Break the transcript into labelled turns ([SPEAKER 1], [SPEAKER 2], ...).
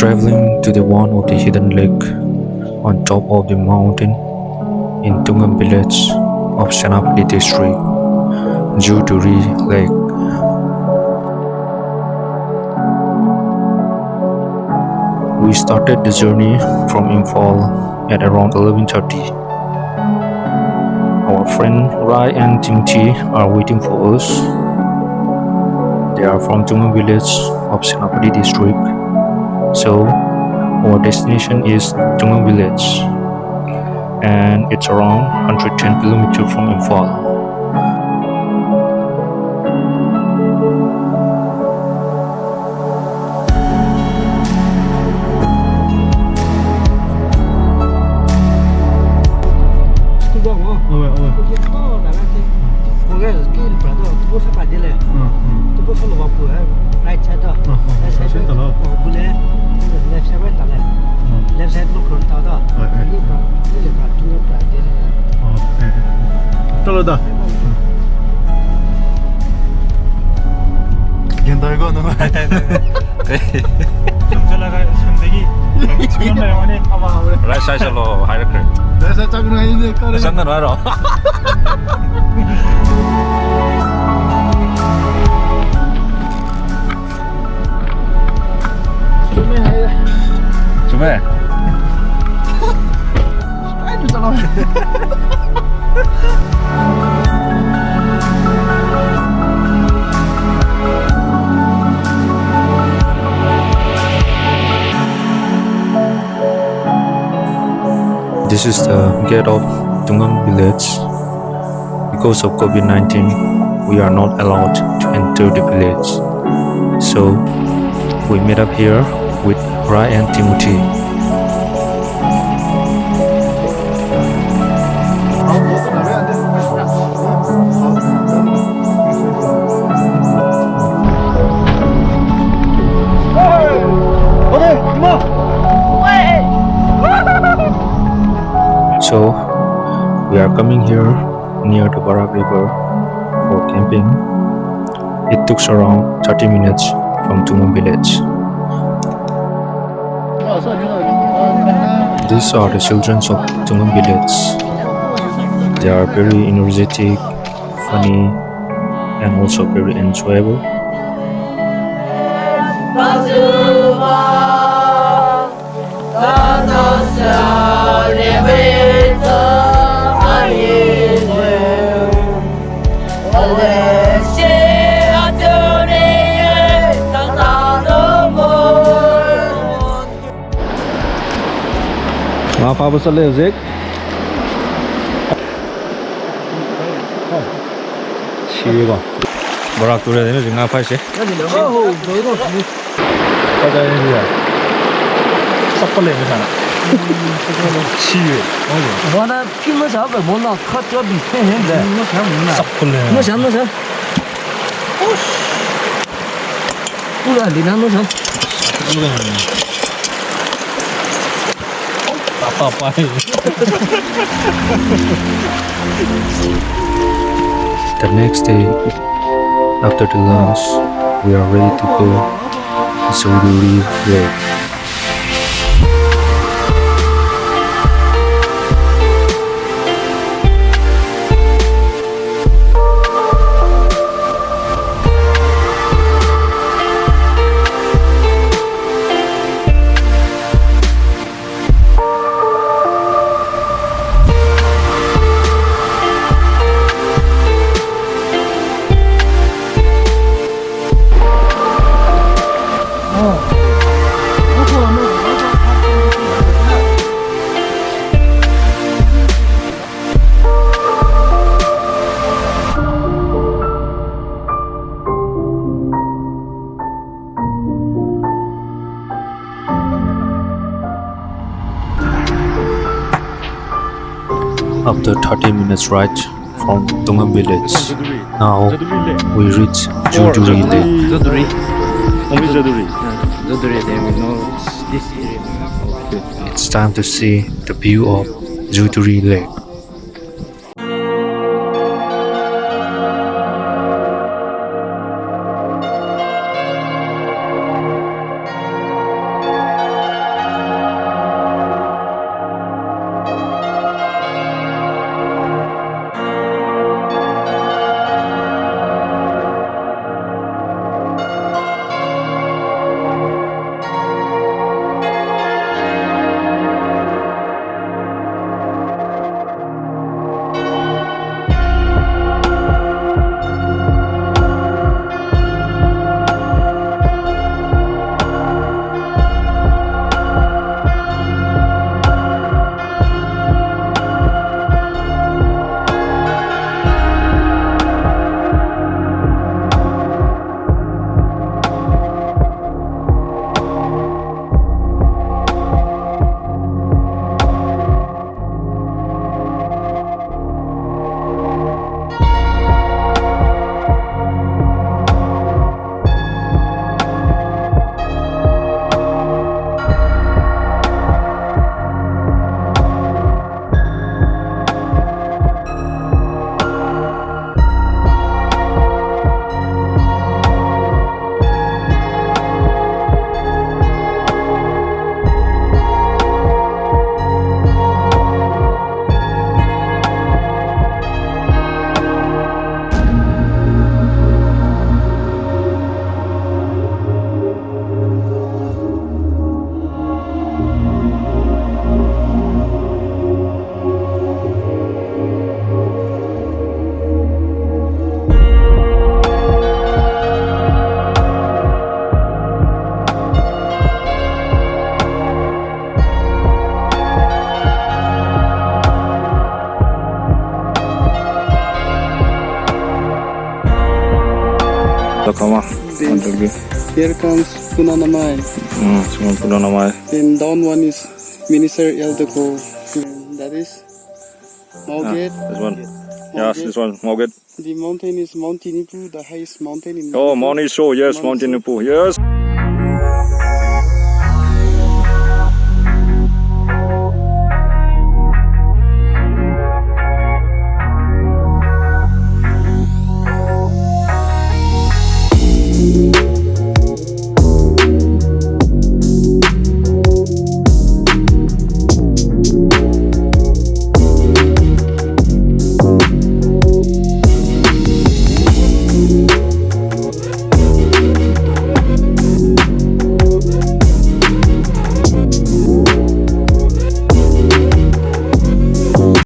[SPEAKER 1] traveling to the one of the hidden lake on top of the mountain in Tungam village of Senapati district, Juduri Lake. We started the journey from Imphal at around 11:30. Our friend Rai and Timti are waiting for us. They are from Tungam village of Senapati district. So our destination is Tungam village and it's around 110 kilometers from Imphal.
[SPEAKER 2] 떨어다. Ganda ko no.
[SPEAKER 3] Samsalaga samdegi chicken na mane ama aure.
[SPEAKER 4] Rasha chalo higher credit.
[SPEAKER 2] Dasa chakna ini kare.
[SPEAKER 4] Sandan waro. Chume.
[SPEAKER 2] Ayo chalo.
[SPEAKER 1] This is the gate of Tungam village. Because of COVID-19, we are not allowed to enter the village. So we meet up here with Rai and Timothy. So we are coming here near the Barak River for camping. It took around 30 minutes from Tungam village. These are the children of Tungam village. They are very energetic, funny, and also very enjoyable.
[SPEAKER 2] Apa besar le Zik? Chiba.
[SPEAKER 4] Barak ture dene jinga paise.
[SPEAKER 2] Pada ini dia. Sapal le sana.
[SPEAKER 4] 7月。
[SPEAKER 5] 我那拼么啥个，我那可这比天天的。我想我想。不然你那我想。
[SPEAKER 1] The next day, after the lunch, we are ready to go to Juduri Lake. After 30 minutes ride from Tungam village, now we reach Juduri Lake.
[SPEAKER 5] Joduri.
[SPEAKER 2] Only Jaduri.
[SPEAKER 5] Joduri, they will know this area.
[SPEAKER 1] It's time to see the view of Juduri Lake.
[SPEAKER 4] 저기.
[SPEAKER 6] Here comes Punanamai.
[SPEAKER 4] 지금 불러나마이.
[SPEAKER 6] And down one is Minister Eldeco. And that is Mauget.
[SPEAKER 4] This one. Yes, this one. Moget.
[SPEAKER 6] The mountain is Mount Tinipu, the highest mountain in
[SPEAKER 4] Oh, Mount Iso. Yes, Mount Nipu. Yes.